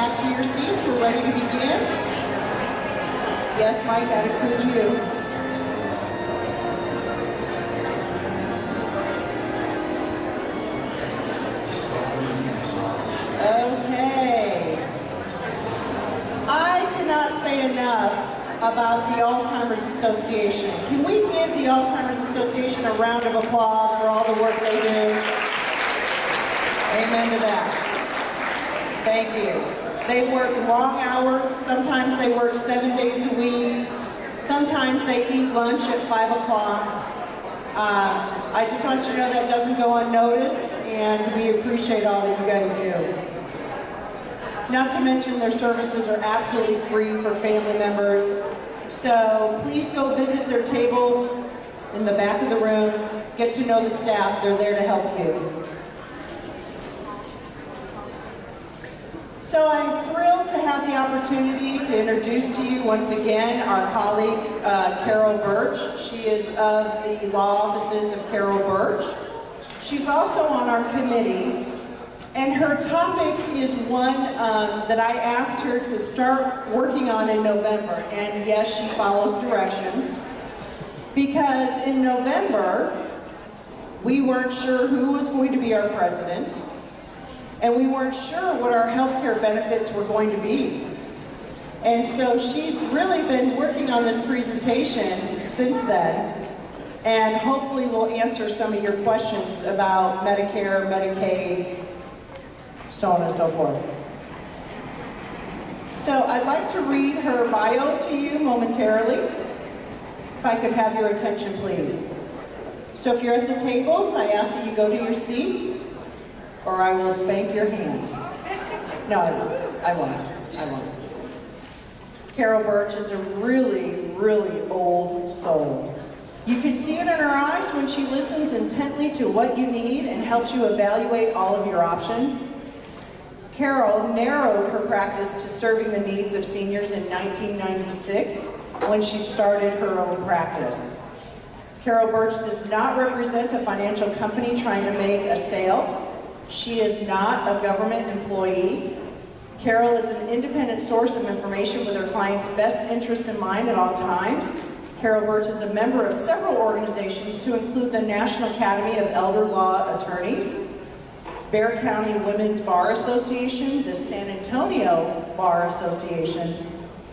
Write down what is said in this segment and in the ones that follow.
back to your seats. We're ready to begin. Yes, Mike, that includes you. Okay. I cannot say enough about the Alzheimer's Association. Can we give the Alzheimer's Association a round of applause for all the work they do? Amen to that. Thank you. They work long hours. Sometimes they work 7 days a week. Sometimes they eat lunch at 5 o'clock. I just want you to know that doesn't go unnoticed, and we appreciate all that you guys do. Not to mention their services are absolutely free for family members. So please go visit their table in the back of the room. Get to know the staff. They're there to help you. So I'm thrilled to have the opportunity to introduce to you once again our colleague, Carol Birch. She is of the law offices of Carol Birch. She's also on our committee, and her topic is one that I asked her to start working on in November, and yes, she follows directions, because in November, we weren't sure who was going to be our president, and we weren't sure what our health care benefits were going to be. And so she's really been working on this presentation since then, and hopefully will answer some of your questions about Medicare, Medicaid, so on and so forth. So I'd like to read her bio to you momentarily. If I could have your attention, please. So if you're at the tables, I ask that you go to your seat, or I will spank your hand. No, I won't. Carol Birch is a really, really old soul. You can see it in her eyes when she listens intently to what you need and helps you evaluate all of your options. Carol narrowed her practice to serving the needs of seniors in 1996 when she started her own practice. Carol Birch does not represent a financial company trying to make a sale. She is not a government employee. Carol is an independent source of information with her clients' best interests in mind at all times. Carol Birch is a member of several organizations to include the National Academy of Elder Law Attorneys, Bexar County Women's Bar Association, the San Antonio Bar Association,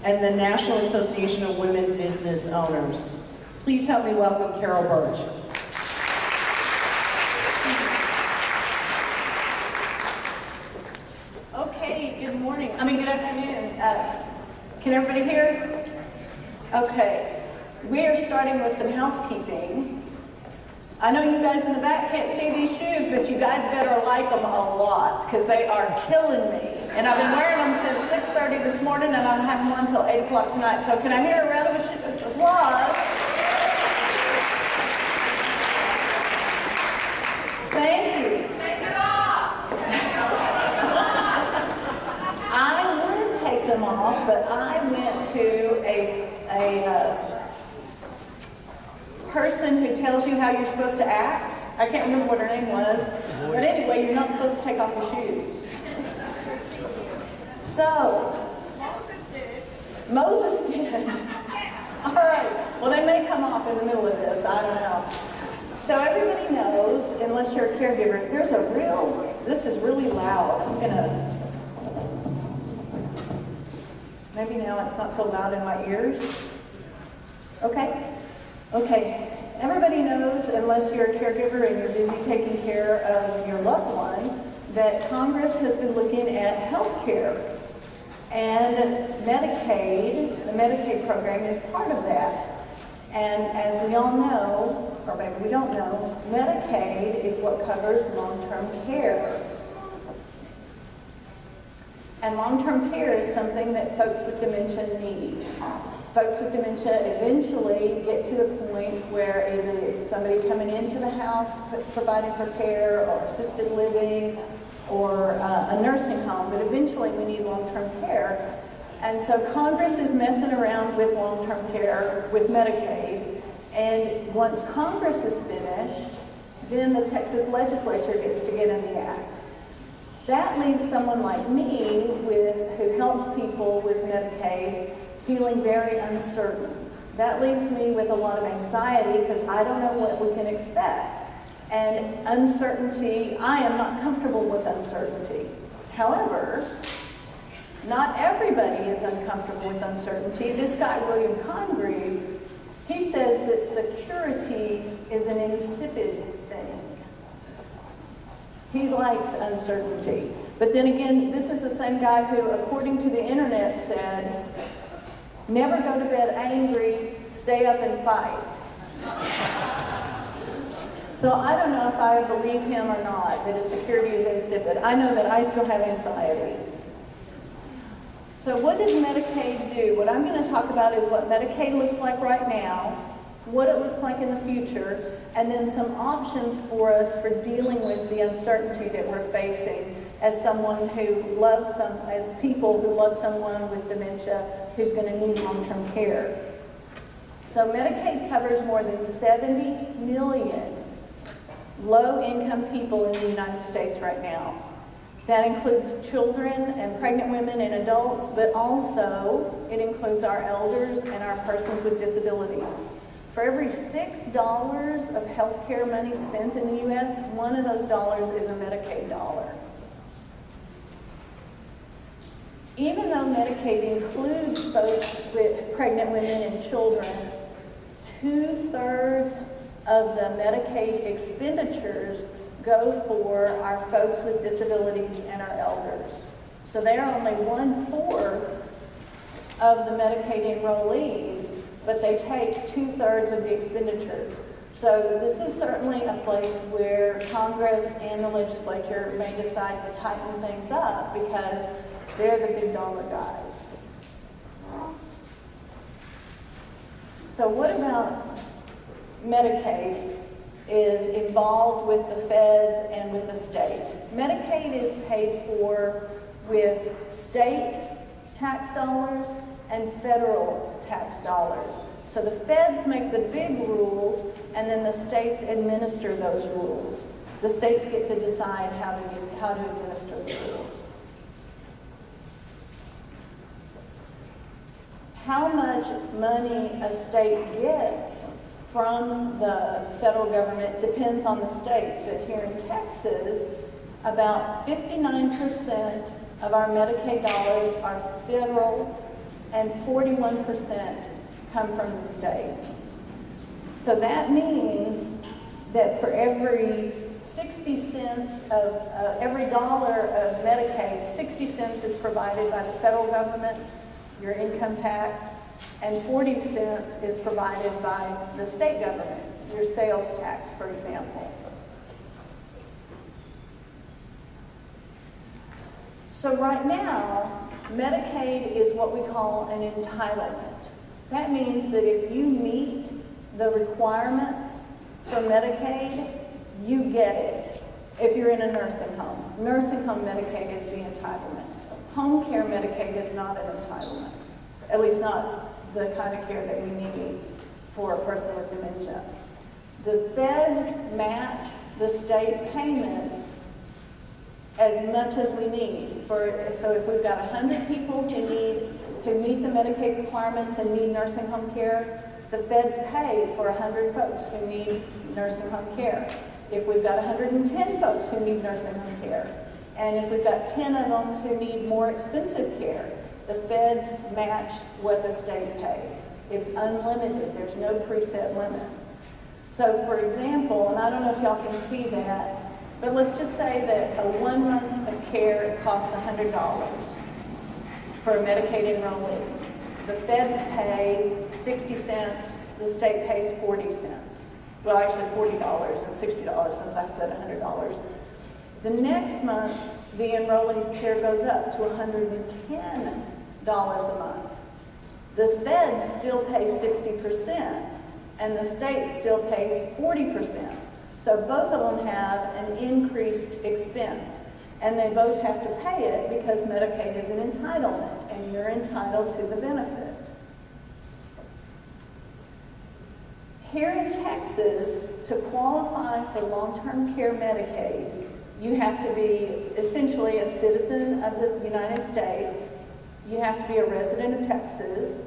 and the National Association of Women Business Owners. Please help me welcome Carol Birch. Good afternoon. Can everybody hear? Okay. We are starting with some housekeeping. I know you guys in the back can't see these shoes, but you guys better like them a lot, because they are killing me. And I've been wearing them since 6:30 this morning, and I'm having one until 8 o'clock tonight. So can I hear a round of applause? Thank you. Take it off! I would take them off, but I went to a person who tells you how you're supposed to act. I can't remember what her name was, but anyway, you're not supposed to take off your shoes. So, Moses did. All right, well, they may come off in the middle of this, I don't know. So everybody knows, unless you're a caregiver, this is really loud. Maybe now it's not so loud in my ears. Okay. Everybody knows, unless you're a caregiver and you're busy taking care of your loved one, that Congress has been looking at health care. And Medicaid, the Medicaid program is part of that. And as we all know, or maybe we don't know, Medicaid is what covers long-term care. And long-term care is something that folks with dementia need. Folks with dementia eventually get to the point where either it's somebody coming into the house providing for care, or assisted living, or a nursing home, but eventually we need long-term care. And so Congress is messing around with long-term care with Medicaid, and once Congress is finished, then the Texas legislature gets to get in the act. That leaves someone like me who helps people with Medicaid feeling very uncertain. That leaves me with a lot of anxiety because I don't know what we can expect. And uncertainty, I am not comfortable with uncertainty. However, not everybody is uncomfortable with uncertainty. This guy, William Congreve, he says that security is an insipid thing. He likes uncertainty. But then again, this is the same guy who, according to the internet, said, never go to bed angry, stay up and fight. So I don't know if I believe him or not, that his security is insipid. I know that I still have anxiety. So what does Medicaid do? What I'm going to talk about is what Medicaid looks like right now, what it looks like in the future, and then some options for us for dealing with the uncertainty that we're facing as someone who loves as people who love someone with dementia who's going to need long-term care. So Medicaid covers more than 70 million low-income people in the United States right now. That includes children and pregnant women and adults, but also it includes our elders and our persons with disabilities. For every $6 of health care money spent in the U.S., one of those dollars is a Medicaid dollar. Even though Medicaid includes folks with pregnant women and children, 2/3 of the Medicaid expenditures go for our folks with disabilities and our elders. So they're only 1/4 of the Medicaid enrollees, but they take 2/3 of the expenditures. So this is certainly a place where Congress and the legislature may decide to tighten things up because they're the big dollar guys. So what about Medicaid is involved with the feds and with the state? Medicaid is paid for with state tax dollars and federal tax dollars. So the feds make the big rules and then the states administer those rules. The states get to decide how to administer the rules. How much money a state gets from the federal government depends on the state. But here in Texas, about 59% of our Medicaid dollars are federal and 41% come from the state. So that means that for every 60 cents of every dollar of Medicaid, 60 cents is provided by the federal government, your income tax, and 40 cents is provided by the state government, your sales tax, for example. So right now, Medicaid is what we call an entitlement. That means that if you meet the requirements for Medicaid, you get it. If you're in a nursing home. Nursing home Medicaid is the entitlement. Home care Medicaid is not an entitlement, at least not the kind of care that we need for a person with dementia. The feds match the state payments as much as we need. So if we've got 100 people who meet the Medicaid requirements and need nursing home care, the feds pay for 100 folks who need nursing home care. If we've got 110 folks who need nursing home care, and if we've got 10 of them who need more expensive care, the feds match what the state pays. It's unlimited. There's no preset limits. So for example, and I don't know if y'all can see that, but let's just say that a 1 month of care costs $100 for a Medicaid enrollee. The feds pay 60 cents, the state pays 40 cents. Well, actually $40 and $60 since I said $100. The next month, the enrollee's care goes up to $110 a month. The feds still pay 60%, and the state still pays 40%. So both of them have an increased expense, and they both have to pay it because Medicaid is an entitlement, and you're entitled to the benefit. Here in Texas, to qualify for long-term care Medicaid, you have to be essentially a citizen of the United States. You have to be a resident of Texas.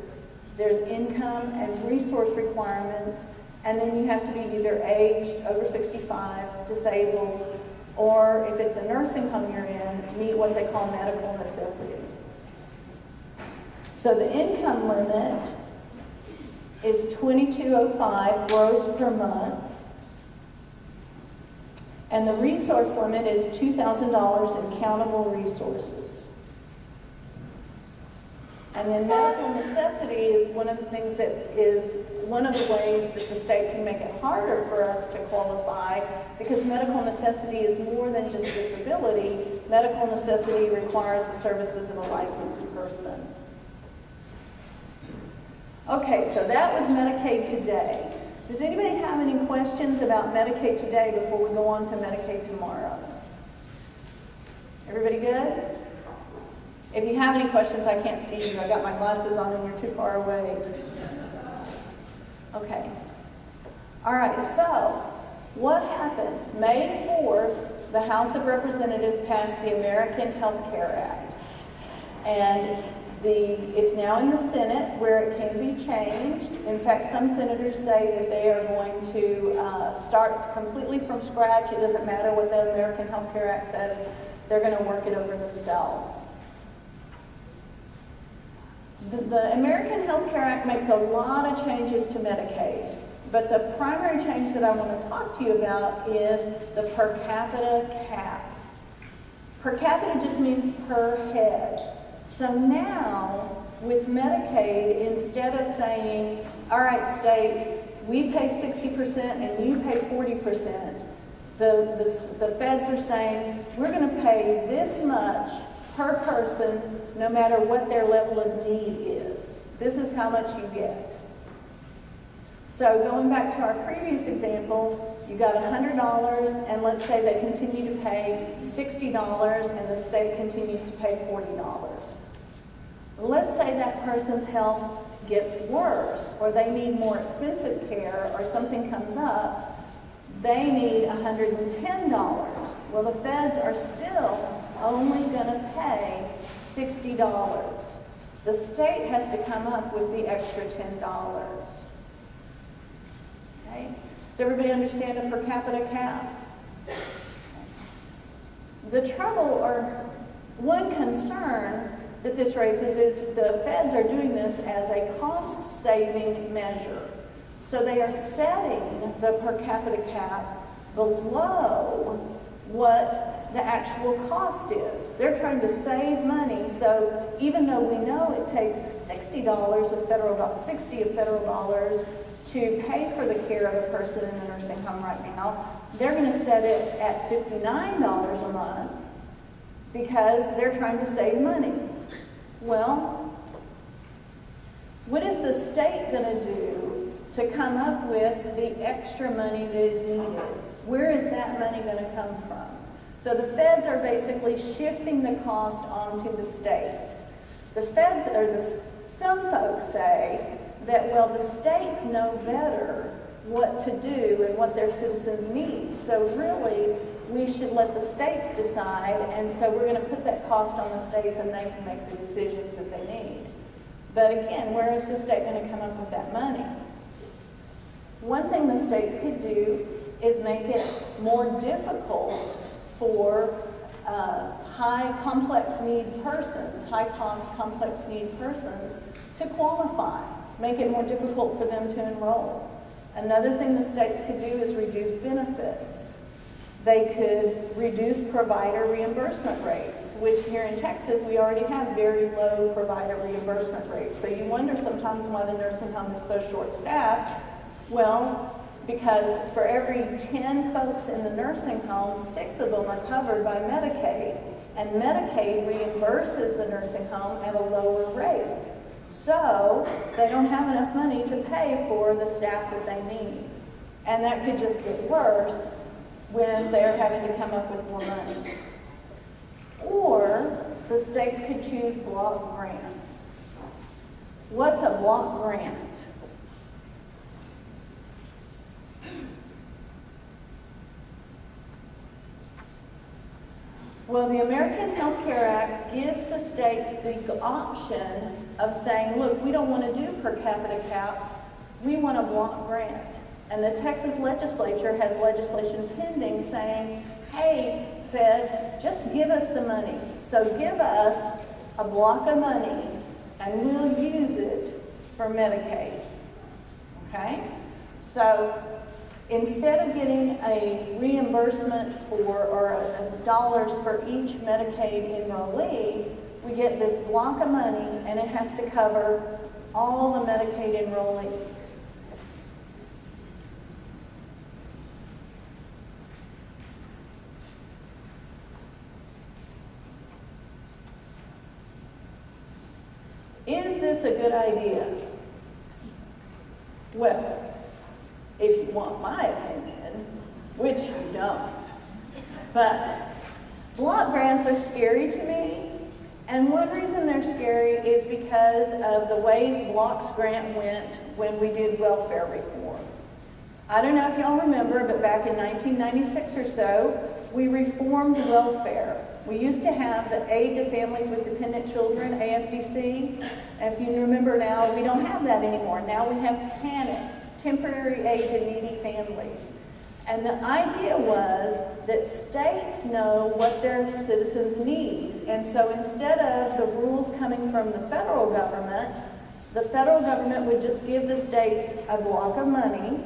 There's income and resource requirements. And then you have to be either aged over 65, disabled, or if it's a nursing home you're in, meet what they call medical necessity. So the income limit is $22.05 gross per month. And the resource limit is $2,000 in countable resources. And then medical necessity is one of the things that is one of the ways that the state can make it harder for us to qualify, because medical necessity is more than just disability. Medical necessity requires the services of a licensed person. Okay, so that was Medicaid today. Does anybody have any questions about Medicaid today before we go on to Medicaid tomorrow? Everybody good? If you have any questions, I can't see you. I got my glasses on and you're too far away. Okay. All right, so what happened? May 4th, the House of Representatives passed the American Health Care Act. And it's now in the Senate where it can be changed. In fact, some senators say that they are going to start completely from scratch. It doesn't matter what the American Health Care Act says. They're going to work it over themselves. The American Health Care Act makes a lot of changes to Medicaid, but the primary change that I want to talk to you about is the per capita cap. Per capita just means per head. So now, with Medicaid, instead of saying, all right, state, we pay 60% and you pay 40%, the feds are saying, we're going to pay this much per person, no matter what their level of need is. This is how much you get. So going back to our previous example, you got $100, and let's say they continue to pay $60, and the state continues to pay $40. Let's say that person's health gets worse, or they need more expensive care, or something comes up, they need $110. Well, the feds are still only going to pay $60. The state has to come up with the extra $10. Okay? Does everybody understand a per capita cap? The trouble, or one concern that this raises, is the feds are doing this as a cost-saving measure. So they are setting the per capita cap below what the actual cost is. They're trying to save money, so even though we know it takes $60 of federal dollars to pay for the care of a person in a nursing home right now, they're going to set it at $59 a month because they're trying to save money. Well, what is the state going to do to come up with the extra money that is needed? Where is that money going to come from? So the feds are basically shifting the cost onto the states. The feds, some folks say that, well, the states know better what to do and what their citizens need. So really, we should let the states decide, and so we're going to put that cost on the states and they can make the decisions that they need. But again, where is the state going to come up with that money? One thing the states could do is make it more difficult for high-cost, complex need persons to qualify. Make it more difficult for them to enroll. Another thing the states could do is reduce benefits. They could reduce provider reimbursement rates, which here in Texas, we already have very low provider reimbursement rates. So you wonder sometimes why the nursing home is so short-staffed. Well, because for every 10 folks in the nursing home, 6 of them are covered by Medicaid. And Medicaid reimburses the nursing home at a lower rate. So they don't have enough money to pay for the staff that they need. And that could just get worse when they're having to come up with more money. Or the states could choose block grants. What's a block grant? Well, the American Health Care Act gives the states the option of saying, look, we don't want to do per capita caps, we want a block grant. And the Texas legislature has legislation pending saying, hey, feds, just give us the money. So give us a block of money and we'll use it for Medicaid. Okay? So instead of getting a reimbursement for, or dollars for each Medicaid enrollee, we get this block of money and it has to cover all the Medicaid enrollees. Is this a good idea? Well, if you want my opinion, which you don't, but block grants are scary to me, and one reason they're scary is because of the way the blocks grant went when we did welfare reform. I don't know if y'all remember, but back in 1996 or so, we reformed welfare. We used to have the Aid to Families with Dependent Children, AFDC, and if you remember now, we don't have that anymore. Now we have TANF, Temporary Aid to Needy Families. And the idea was that states know what their citizens need. And so instead of the rules coming from the federal government would just give the states a block of money,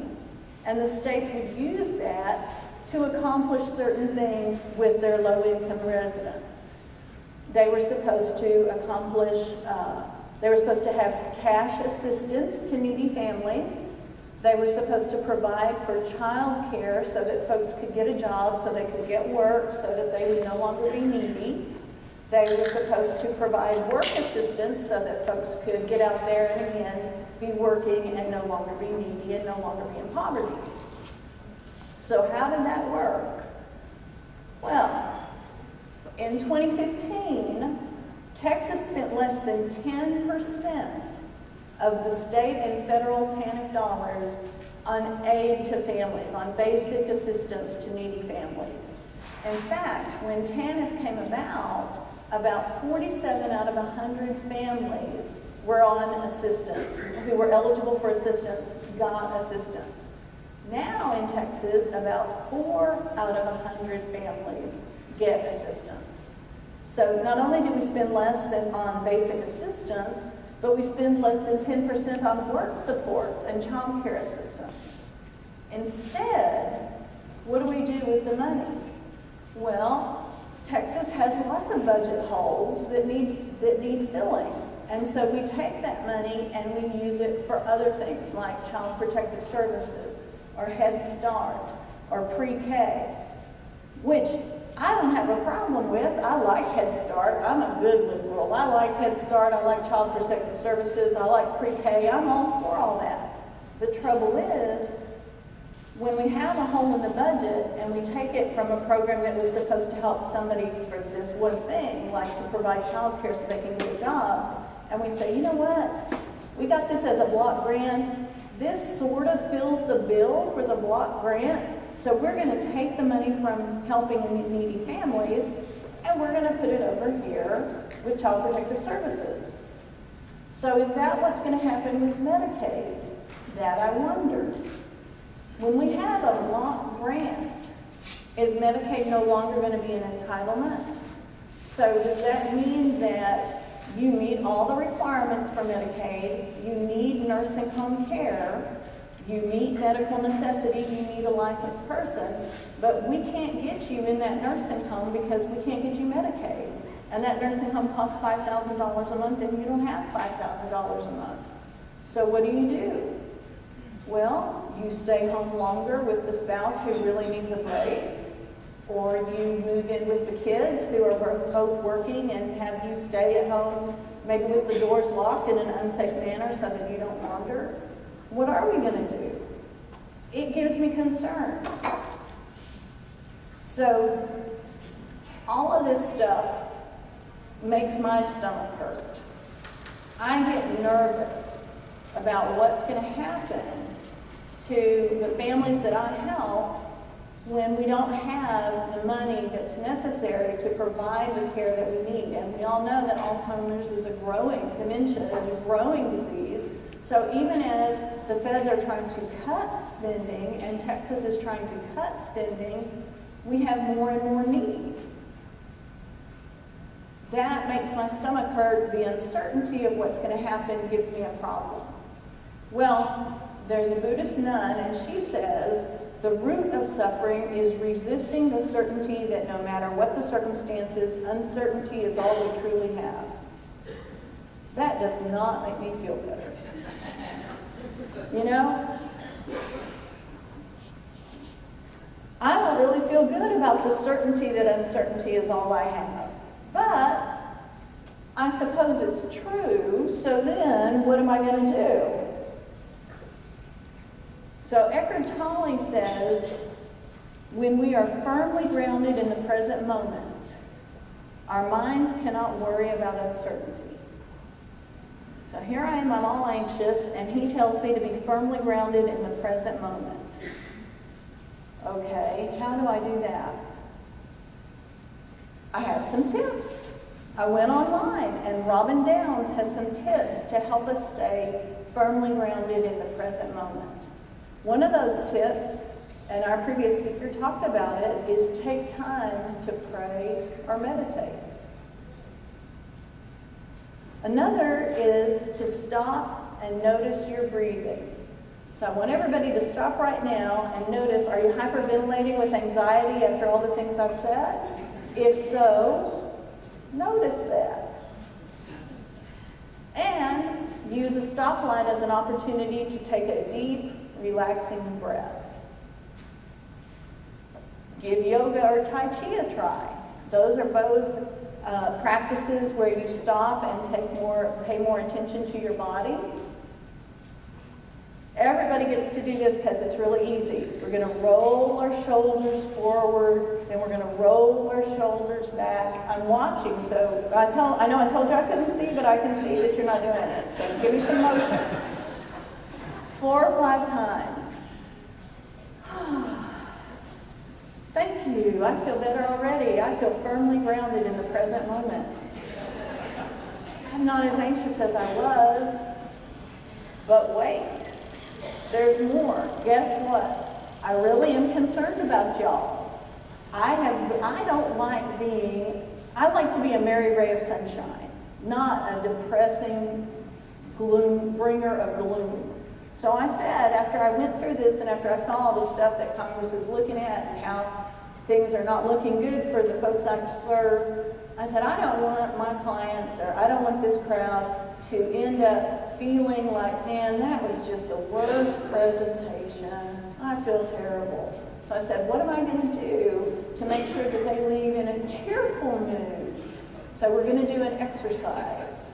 and the states would use that to accomplish certain things with their low-income residents. They were supposed to have cash assistance to needy families. They were supposed to provide for child care so that folks could get a job, so they could get work, so that they would no longer be needy. They were supposed to provide work assistance so that folks could get out there and again be working and no longer be needy and no longer be in poverty. So how did that work? Well, in 2015, Texas spent less than 10% of the state and federal TANF dollars on aid to families, on basic assistance to needy families. In fact, when TANF came about 47 out of 100 families were on assistance, who were eligible for assistance, got assistance. Now in Texas, about 4 out of 100 families get assistance. So not only do we spend less than on basic assistance, but we spend less than 10% on work supports and child care assistance. Instead, what do we do with the money? Well, Texas has lots of budget holes that need filling. And so we take that money and we use it for other things like Child Protective Services, or Head Start, or pre-K, which I don't have a problem with. I like Head Start. I'm a good liberal. I like Head Start. I like Child Protective Services. I like pre-K. I'm all for all that. The trouble is, when we have a hole in the budget and we take it from a program that was supposed to help somebody for this one thing, like to provide child care so they can get a job, and we say, you know what? We got this as a block grant. This sort of fills the bill for the block grant, so we're going to take the money from helping needy families and we're going to put it over here with Child Protective Services. So is that what's going to happen with Medicaid? That I wonder. When we have a block grant, is Medicaid no longer going to be an entitlement? So does that mean that you meet all the requirements for Medicaid, you need nursing home care, you meet medical necessity, you need a licensed person, but we can't get you in that nursing home because we can't get you Medicaid. And that nursing home costs $5,000 a month and you don't have $5,000 a month. So what do? Well, you stay home longer with the spouse who really needs a break, or you move in with the kids who are both working and have you stay at home, maybe with the doors locked in an unsafe manner so that you don't wander. What are we going to do? It gives me concerns. So all of this stuff makes my stomach hurt. I get nervous about what's going to happen to the families that I help when we don't have the money that's necessary to provide the care that we need. And we all know that Alzheimer's is a growing, dementia is a growing disease. So even as the feds are trying to cut spending and Texas is trying to cut spending, we have more and more need. That makes my stomach hurt. The uncertainty of what's going to happen gives me a problem. Well, there's a Buddhist nun, and she says the root of suffering is resisting the certainty that no matter what the circumstances, uncertainty is all we truly have. That does not make me feel better. You know? I don't really feel good about the certainty that uncertainty is all I have. But I suppose it's true, so then what am I going to do? So Eckhart Tolle says, when we are firmly grounded in the present moment, our minds cannot worry about uncertainty. So here I am, I'm all anxious, and he tells me to be firmly grounded in the present moment. Okay, how do I do that? I have some tips. I went online, and Robin Downs has some tips to help us stay firmly grounded in the present moment. One of those tips, and our previous speaker talked about it, is take time to pray or meditate. Another is to stop and notice your breathing. So I want everybody to stop right now and notice, are you hyperventilating with anxiety after all the things I've said? If so, notice that. And use a stoplight as an opportunity to take a deep, relaxing breath. Give yoga or Tai Chi a try. Those are both practices where you stop and pay more attention to your body. Everybody gets to do this because it's really easy. We're going to roll our shoulders forward, then we're going to roll our shoulders back. I'm watching, so I know I told you I couldn't see, but I can see that you're not doing it. So give me some motion. 4 or 5 times. Thank you. I feel better already. I feel firmly grounded in the present moment. I'm not as anxious as I was. But wait, there's more. Guess what? I really am concerned about y'all. I like to be a merry ray of sunshine, not a depressing bringer of gloom. So I said, after I went through this and after I saw all the stuff that Congress is looking at and how things are not looking good for the folks I serve, I said, I don't want my clients or I don't want this crowd to end up feeling like, man, that was just the worst presentation. I feel terrible. So I said, what am I going to do to make sure that they leave in a cheerful mood? So we're going to do an exercise.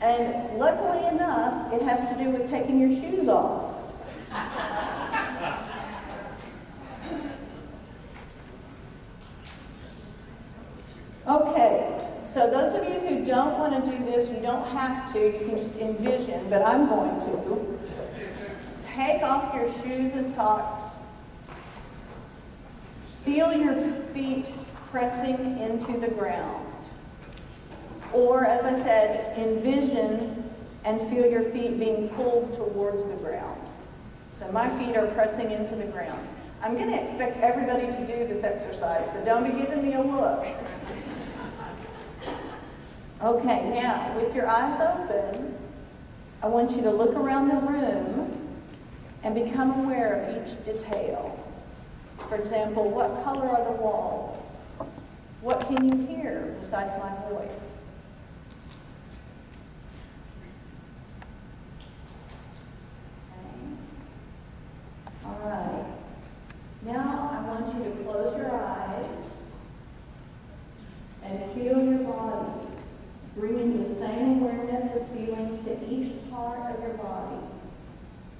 And luckily enough, it has to do with taking your shoes off. Okay, so those of you who don't want to do this, you don't have to, you can just envision, but I'm going to. Take off your shoes and socks. Feel your feet pressing into the ground. Or, as I said, envision and feel your feet being pulled towards the ground. So my feet are pressing into the ground. I'm going to expect everybody to do this exercise, so don't be giving me a look. Okay, now, with your eyes open, I want you to look around the room and become aware of each detail. For example, what color are the walls? What can you hear besides my voice? All right. Now I want you to close your eyes and feel your body, bringing the same awareness of feeling to each part of your body,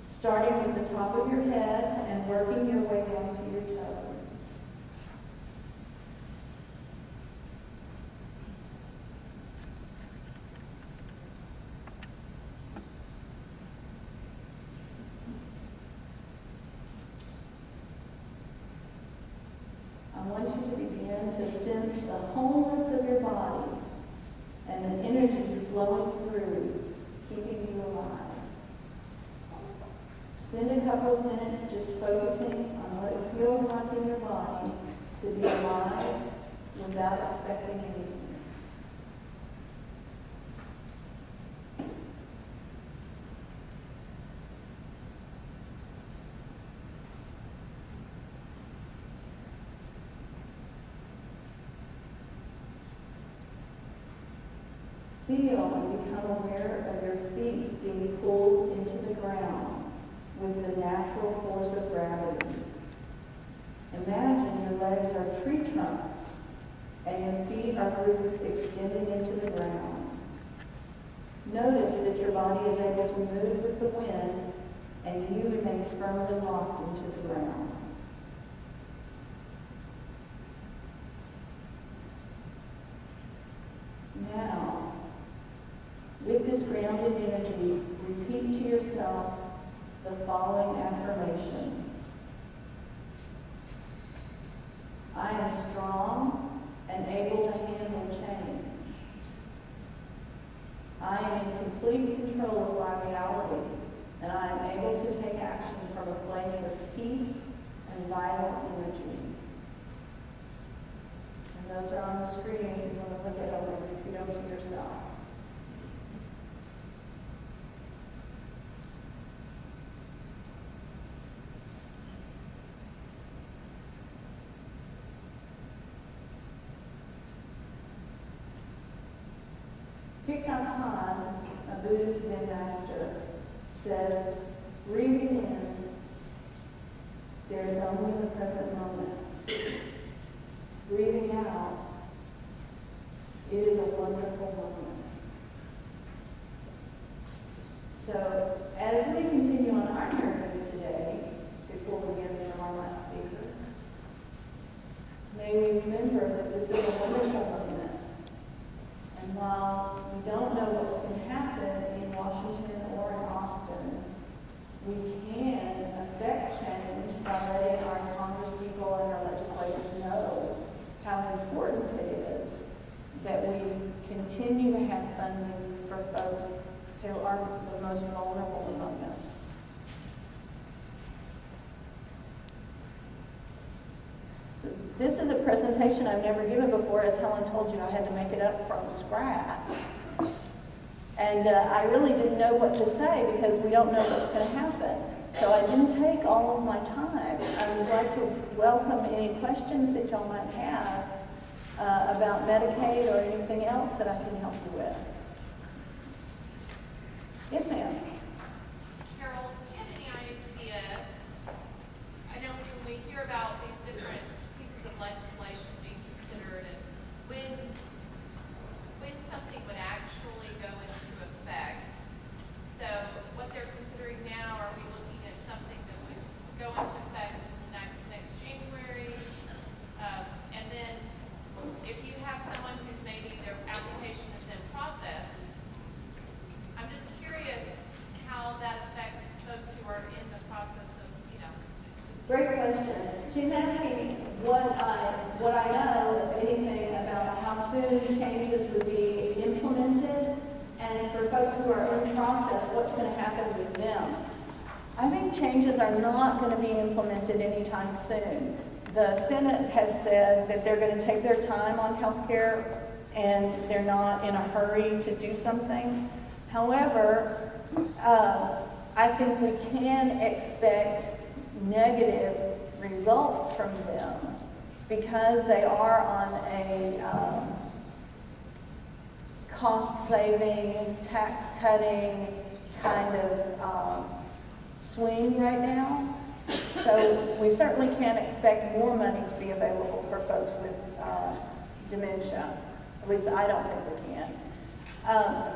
starting with the top of your head and working your way down to your toes. I want you to begin to Spend a couple of minutes just focusing on what it feels like in your body to be alive without expecting anything. Feel and become aware of your feet being pulled into the ground with the natural force of gravity. Imagine your legs are tree trunks and your feet are roots extending into the ground. Notice that your body is able to move with the wind and you remain firmly locked into the ground. Now, with this grounded energy, repeat to yourself the following affirmations. I am strong and able to handle change. I am in complete control of my reality, and I am able to take action from a place of peace and vital energy. And those are on the screen if you want to look at them and repeat them to yourself. Thich Nhat Hanh, a Buddhist Zen master, says, breathing in, there is only the present moment. Breathing out, it is a wonderful moment. So, as we continue on our journeys today, before we get from our last speaker, may we remember that this is a wonderful moment. And while we don't know what's going to happen in Washington or in Austin, we can affect change by letting our congresspeople and our legislators know how important it is that we continue to have funding for folks who are the most vulnerable among us. So this is a presentation I've never given before. As Helen told you, I had to make it up from scratch. And I really didn't know what to say because we don't know what's going to happen. So I didn't take all of my time. I would like to welcome any questions that y'all might have about Medicaid or anything else that I can help you with. Yes, ma'am. Carol, do you have any idea? I know when we hear about these different pieces of legislation being considered and when something would actually go into effect. So what they're considering now, are we looking at something that would go into effect next January? And then if you have someone who's maybe their application is in process, I'm just curious how that affects folks who are in the process of, just Great question. She's asking what I know, if anything, about how soon changes would be implemented, and for folks who are in process, what's going to happen with them. I think changes are not going to be implemented anytime soon. The Senate has said that they're going to take their time on health care and they're not in a hurry to do something. However, I think we can expect negative results from them because they are on a cost-saving, tax-cutting kind of swing right now. So we certainly can't expect more money to be available for folks with dementia. At least I don't think we can.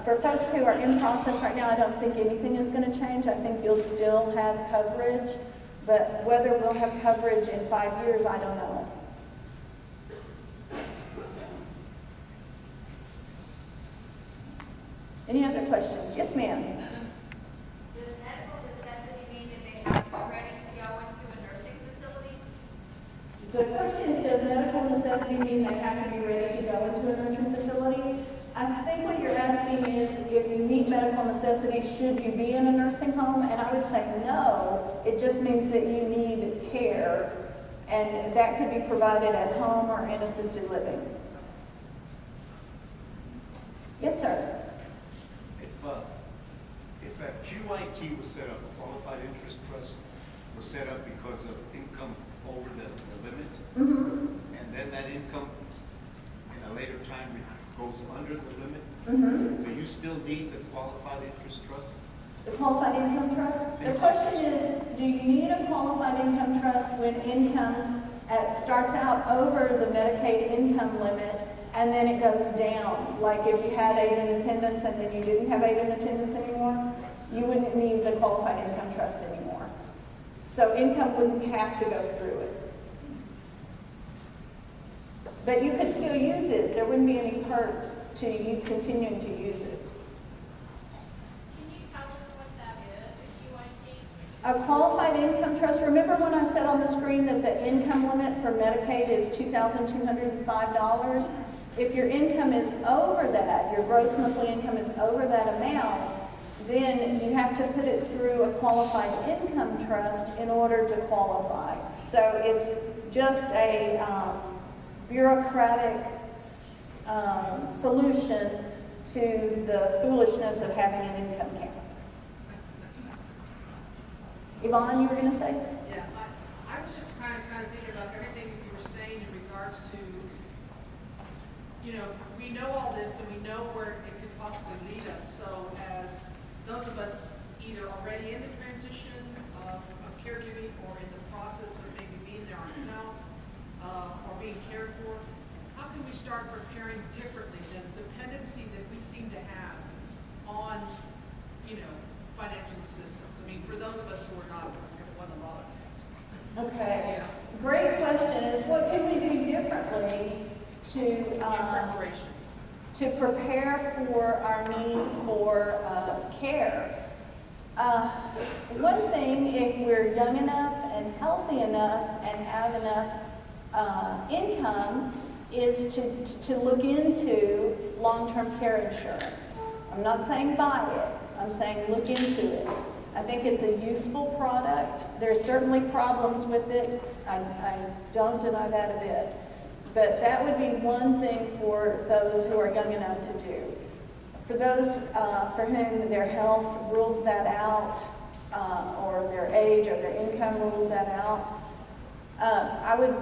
For folks who are in process right now, I don't think anything is going to change. I think you'll still have coverage, but whether we'll have coverage in 5 years, I don't know. Any other questions? Yes, ma'am. Does medical necessity mean that they have to be ready to go into a nursing facility? The question is, does medical necessity mean they have to be ready to go into a nursing facility? I think what you're asking is if you meet medical necessity, necessity should you be in a nursing home, and I would say no. It just means that you need care, and that could be provided at home or in assisted living. Yes, sir. If a QIT was set up, a qualified interest trust was set up because of income over the limit, and then that income in a later time goes under the limit, do you still need the qualified interest trust? The qualified income trust? The question is, do you need a qualified income trust when income starts out over the Medicaid income limit and then it goes down? Like if you had aid in attendance and then you didn't have aid in attendance anymore, you wouldn't need the qualified income trust anymore. So income wouldn't have to go through it. But you could still use it. There wouldn't be any hurt to you continuing to use it. Can you tell us what that is, a QIT? A qualified income trust, remember when I said on the screen that the income limit for Medicaid is $2,205? If your income is over that, your gross monthly income is over that amount, then you have to put it through a qualified income trust in order to qualify. So it's just a bureaucratic solution to the foolishness of having an income cap. Yvonne, you were going to say? Yeah, I was just kind of thinking about everything that you were saying in regards to, we know all this and we know where it could possibly lead us. So as those of us either already in the transition of caregiving or in the process of maybe being there ourselves or being cared for, how can we start preparing differently than the dependency that we seem to have on, financial assistance? I mean, for those of us who are not, have won a lot of that. Okay. Yeah. Great question is, what can we do differently In preparation. to prepare for our need for care? One thing, if we're young enough and healthy enough and have enough income, is to look into long-term care insurance. I'm not saying buy it. I'm saying look into it. I think it's a useful product. There's certainly problems with it. I don't deny that a bit. But that would be one thing for those who are young enough to do. For those for whom their health rules that out, or their age or their income rules that out, I would,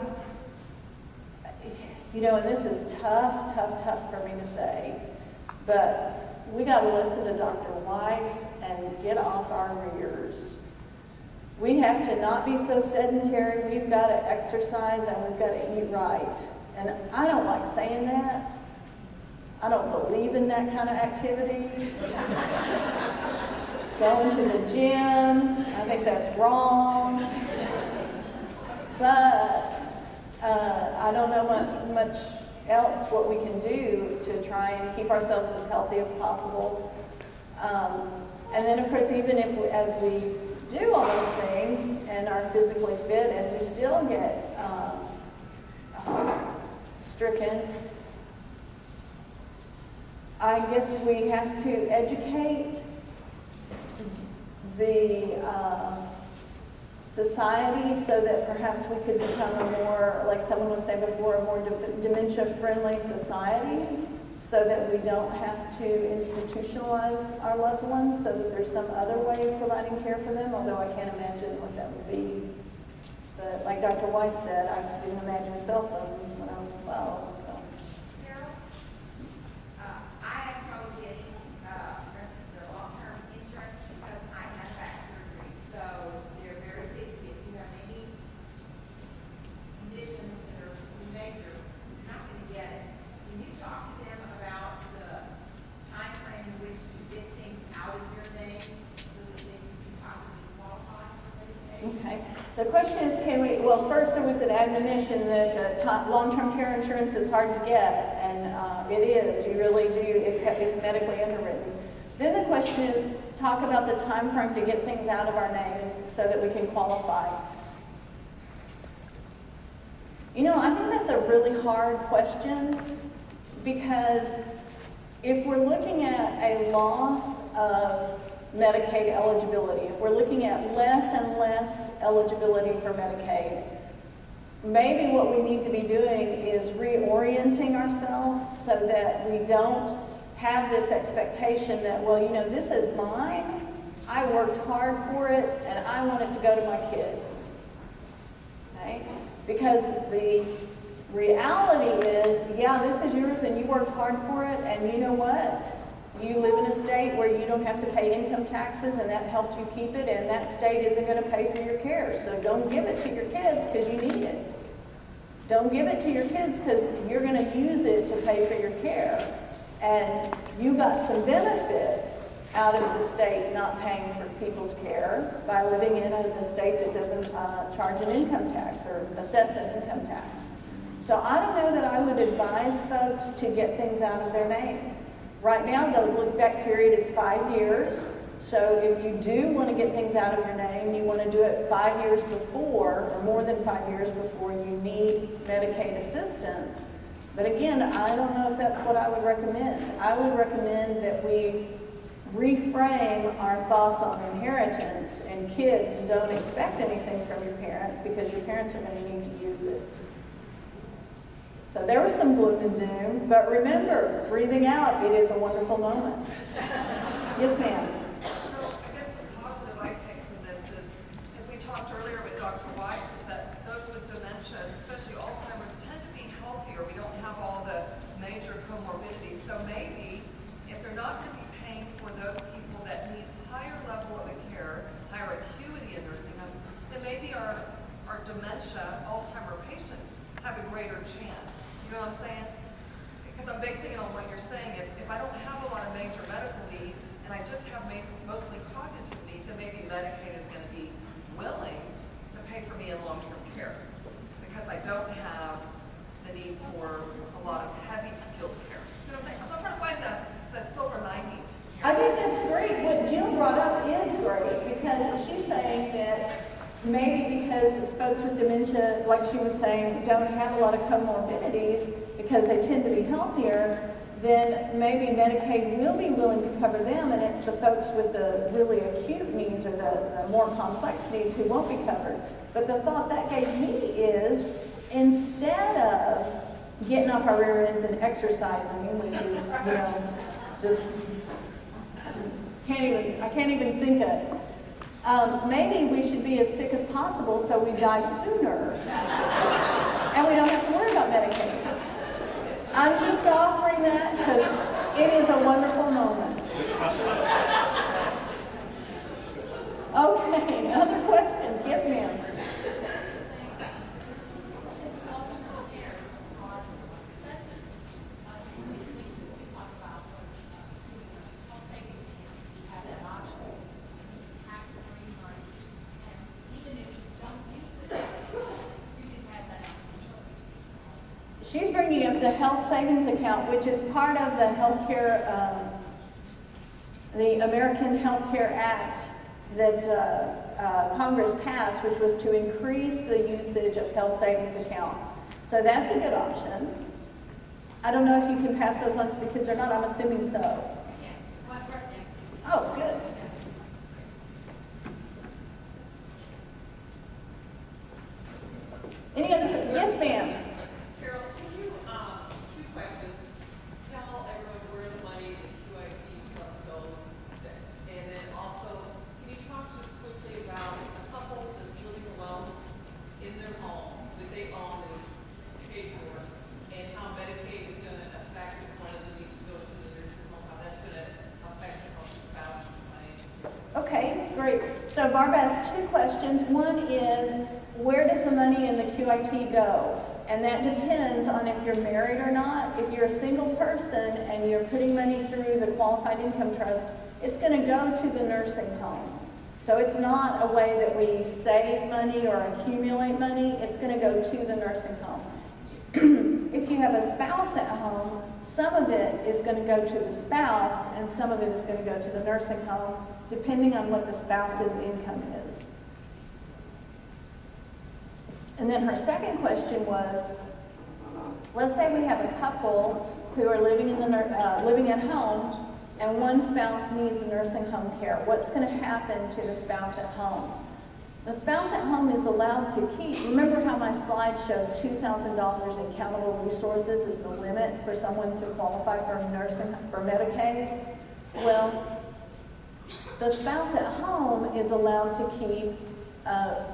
and this is tough for me to say, but we got to listen to Dr. Weiss and get off our rears. We have to not be so sedentary. We've got to exercise and we've got to eat right. And I don't like saying that. I don't believe in that kind of activity. Going to the gym, I think that's wrong. But I don't know much else what we can do to try and keep ourselves as healthy as possible. And then, of course, even if as we do all those things and are physically fit and we still get stricken, I guess we have to educate the society so that perhaps we could become a more, like someone would say before, a more dementia-friendly society, so that we don't have to institutionalize our loved ones, so that there's some other way of providing care for them, although I can't imagine what that would be. But like Dr. Weiss said, I didn't imagine cell phones when I was 12. So. Carol, I have trouble getting, for instance, the long-term insurance because I had back surgery. So they're very picky. If you have any conditions that are major, you're not going to get it. Can you talk to them about the time frame in which to get things out of your name so that they can possibly qualify for Medicaid? Okay. The question is, well, first there was an admonition that long-term care insurance is hard to get, and it is. You really do. It's medically underwritten. Then the question is, talk about the time frame to get things out of our names so that we can qualify. I think that's a really hard question because if we're looking at a loss of Medicaid eligibility, if we're looking at less and less eligibility for Medicaid, maybe what we need to be doing is reorienting ourselves so that we don't have this expectation that, well, you know, this is mine, I worked hard for it, and I want it to go to my kids. Okay? Because the reality is, yeah, this is yours and you worked hard for it, and you know what? You live in a state where you don't have to pay income taxes, and that helped you keep it, and that state isn't going to pay for your care. So don't give it to your kids because you need it. Don't give it to your kids because you're going to use it to pay for your care. And you got some benefit out of the state not paying for people's care by living in a state that doesn't charge an income tax or assess an income tax. So I don't know that I would advise folks to get things out of their name. Right now, the look-back period is 5 years. So if you do want to get things out of your name, you want to do it 5 years before, or more than 5 years before you need Medicaid assistance. But again, I don't know if that's what I would recommend. I would recommend that we reframe our thoughts on inheritance, and kids don't expect anything from your parents because your parents are going to need to use it. So there was some gloom and doom, but remember, breathing out, it is a wonderful moment. Yes, ma'am. So I guess the positive I take from this is, as we talked earlier with Dr. Weiss, is that those with dementia, especially Alzheimer's, tend to be healthier. We don't have all the major comorbidities. So maybe if they're not going to be paying for those people that need higher level of care, higher acuity in nursing homes, then maybe our dementia, Alzheimer patients have a greater chance. You know what I'm saying? Because I'm basing it on what you're saying. If I don't have a lot of major medical need and I just have mostly cognitive need, then maybe Medicaid is going to be willing to pay for me in long-term care because I don't have the need for a lot of heavy skilled care. See what I'm saying? So I'm trying to find the silver lining here. I think that's great. What Jill brought up is great because she's saying that maybe because folks with dementia, like she was saying, don't have a lot of comorbidities because they tend to be healthier, then maybe Medicaid will be willing to cover them, and it's the folks with the really acute needs or the more complex needs who won't be covered. But the thought that gave me is, instead of getting off our rear ends and exercising, which is, you know, just I can't even think of it. Maybe we should be as sick as possible so we die sooner and we don't have to worry about Medicaid. I'm just offering that because it is a wonderful moment. Okay, other questions? Yes, ma'am. Since long-term care is expensive, one of the things that we talked about was doing a health savings account. You have that option, it's tax free money, and even if you don't use it, you can pass that on to your children. She's bringing up the health savings account, which is part of the healthcare, the American Health Care Act that Congress passed, which was to increase the usage of health savings accounts. So that's a good option. I don't know if you can pass those on to the kids or not. I'm assuming so. Yeah, one birthday. Oh, good. Any other? Yes, ma'am. Carol, can you, two questions, tell everyone where the money in QIT plus goes, and then also, can you talk just quickly about a couple that's living alone in their home that they own and is paid for, and how Medicaid is going to affect if one of them needs to go to the nursing home, how that's going to affect the spouse money? Okay, great. So Barb asked two questions. One is, where does the money in the QIT go? And that depends on if you're married or not. If you're a single person and you're putting money through the qualified income trust, it's going to go to the nursing home. So it's not a way that we save money or accumulate money. It's going to go to the nursing home. If you have a spouse at home, some of it is going to go to the spouse and some of it is going to go to the nursing home, depending on what the spouse's income is. And then her second question was, let's say we have a couple who are living living at home, and one spouse needs nursing home care. What's going to happen to the spouse at home? The spouse at home is allowed to keep, remember how my slide showed $2,000 in countable resources is the limit for someone to qualify for Medicaid? Well, the spouse at home is allowed to keep a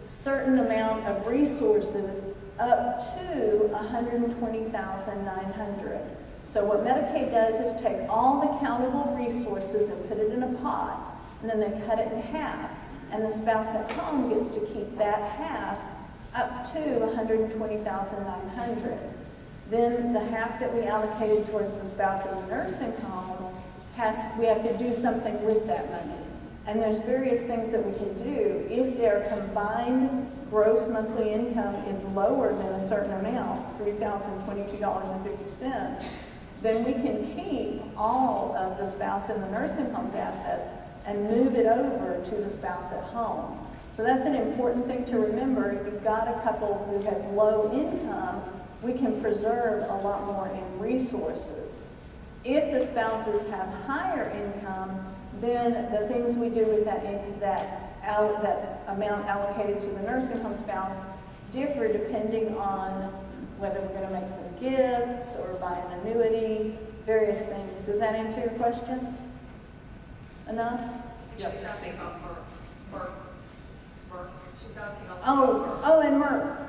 certain amount of resources up to $120,900. So what Medicaid does is take all the countable resources and put it in a pot, and then they cut it in half. And the spouse at home gets to keep that half up to $120,900. Then the half that we allocated towards the spouse in the nursing home, we have to do something with that money. And there's various things that we can do. If their combined gross monthly income is lower than a certain amount, $3,022.50, then we can keep all of the spouse in the nursing home's assets and move it over to the spouse at home. So that's an important thing to remember. If you've got a couple who have low income, we can preserve a lot more in resources. If the spouses have higher income, then the things we do with that amount allocated to the nursing home spouse differ depending on whether we're going to make some gifts or buy an annuity, various things. Does that answer your question? Enough? Yes. She's asking about Merck. She's asking also And Merck.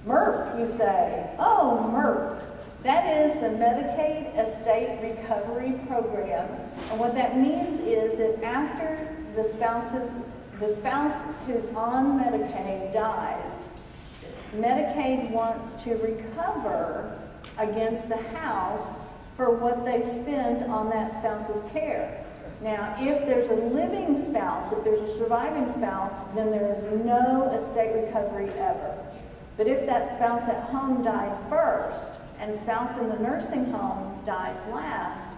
Merck, you say. Oh, Merck. That is the Medicaid Estate Recovery Program. And what that means is that after the spouse who's on Medicaid dies, Medicaid wants to recover against the house for what they spent on that spouse's care. Now, if there's a living spouse, if there's a surviving spouse, then there is no estate recovery ever. But if that spouse at home died first and spouse in the nursing home dies last,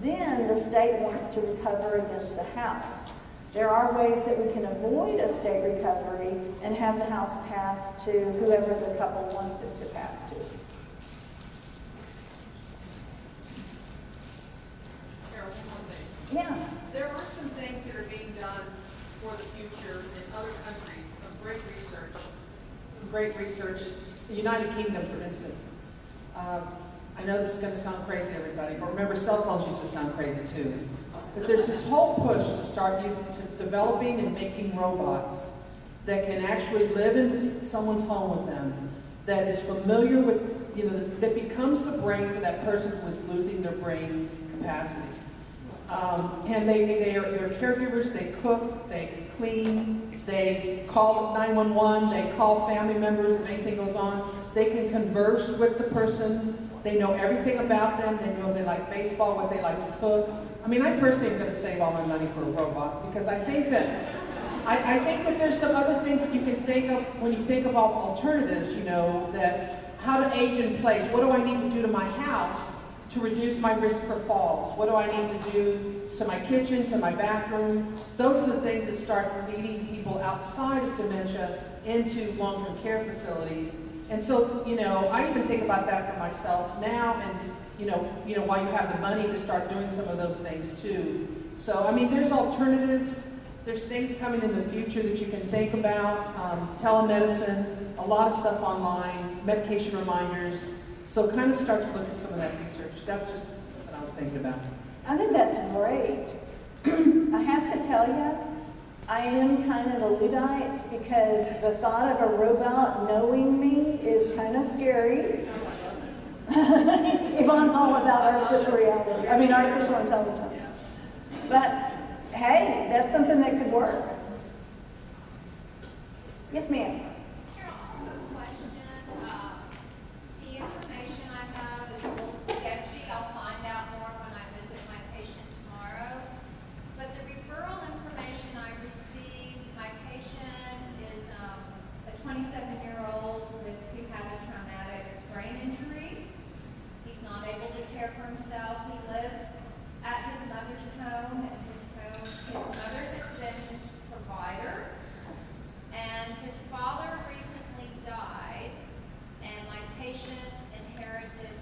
then the state wants to recover against the house. There are ways that we can avoid estate recovery and have the house pass to whoever the couple wants it to pass to. Carol, one thing. Yeah. There are some things that are being done for the future in other countries, some great research. The United Kingdom, for instance. I know this is going to sound crazy to everybody, but remember, cell phones used to sound crazy too. But there's this whole push to start developing and making robots that can actually live into someone's home with them, that is familiar with, that becomes the brain for that person who is losing their brain capacity. And they're caregivers, they cook, they clean, they call 911, they call family members if anything goes on. They can converse with the person. They know everything about them. They know if they like baseball, what they like to cook. I mean, I personally am going to save all my money for a robot because I think that there's some other things that you can think of when you think about alternatives, that how to age in place. What do I need to do to my house to reduce my risk for falls? What do I need to do to my kitchen, to my bathroom? Those are the things that start leading people outside of dementia into long-term care facilities. And so, I even think about that for myself now, and while you have the money to start doing some of those things too. So, I mean, there's alternatives. There's things coming in the future that you can think about. Telemedicine, a lot of stuff online, medication reminders. So kind of start to look at some of that research. That was just something I was thinking about. I think that's great. I have to tell you, I am kind of a Luddite because the thought of a robot knowing me is kind of scary. Yvonne's all about artificial intelligence. But hey, that's something that could work. Yes, ma'am. Carol, I have a question. The information I have is a little sketchy. I'll find out more when I visit my patient tomorrow. But the referral information I received, my patient is a 27-year-old who has a traumatic brain injury. He's not able to care for himself. He lives at his mother's home, and his mother has been his provider. And his father recently died, and my patient inherited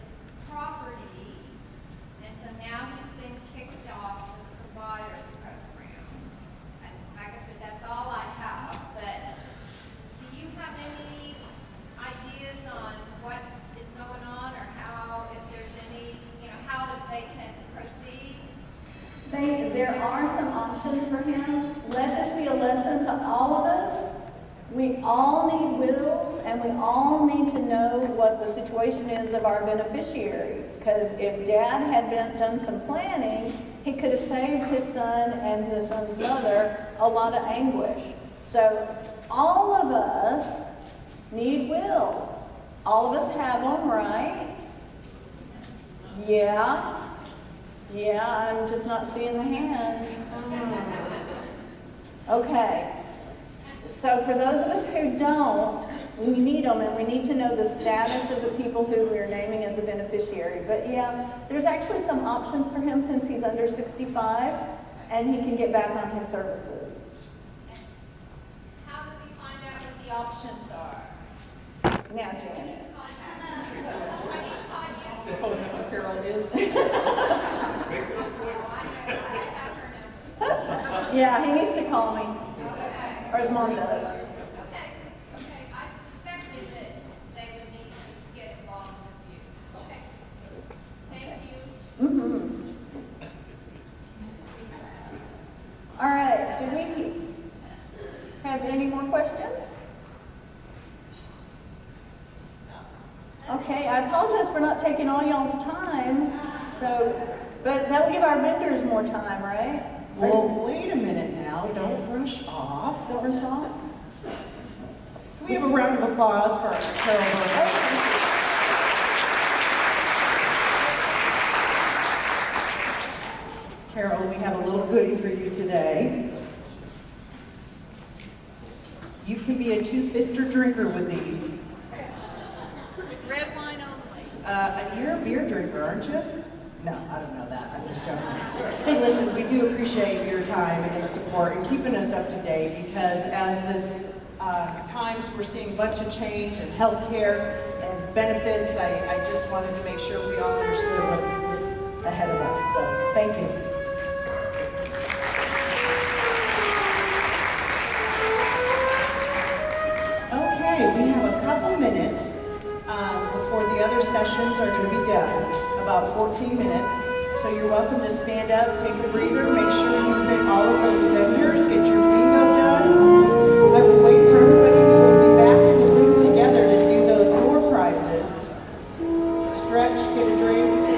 there are some options for him. Let this be a lesson to all of us. We all need wills, and we all need to know what the situation is of our beneficiaries. Because if Dad had done some planning, he could have saved his son and his son's mother a lot of anguish. So all of us need wills. All of us have them, right? Yeah. Yeah, I'm just not seeing the hands. Okay. So for those of us who don't, we need them, and we need to know the status of the people who we're naming as a beneficiary. But yeah, there's actually some options for him since he's under 65, and he can get back on his services. How does he find out what the options are? Now, Janet. The phone number Carol is. Yeah, he needs to call me, or his mom does. Okay, I suspected that they would need to get involved with you. Okay, thank you. Mm-hmm. All right, do we have any more questions? Okay, I apologize for not taking all y'all's time, but that'll give our vendors more time, right? Well, wait a minute now. Don't rush off. Don't rush off? Can we have a round of applause for Carol? Carol, we have a little goodie for you today. You can be a two-fister drinker with these. Red wine only. You're a beer drinker, aren't you? No, I don't know that. I'm just joking. Hey, listen, we do appreciate your time and your support and keeping us up to date, because as this times we're seeing a bunch of change in healthcare and benefits, I just wanted to make sure we all understood what's ahead of us. So, thank you. Okay, we have a couple minutes before the other sessions are going to be done, about 14 minutes. So you're welcome to stand up, take a breather, make sure you pick all of those vendors, get your bingo done. I will wait for everybody who will be back in the room together to do those door prizes. Stretch, get a drink.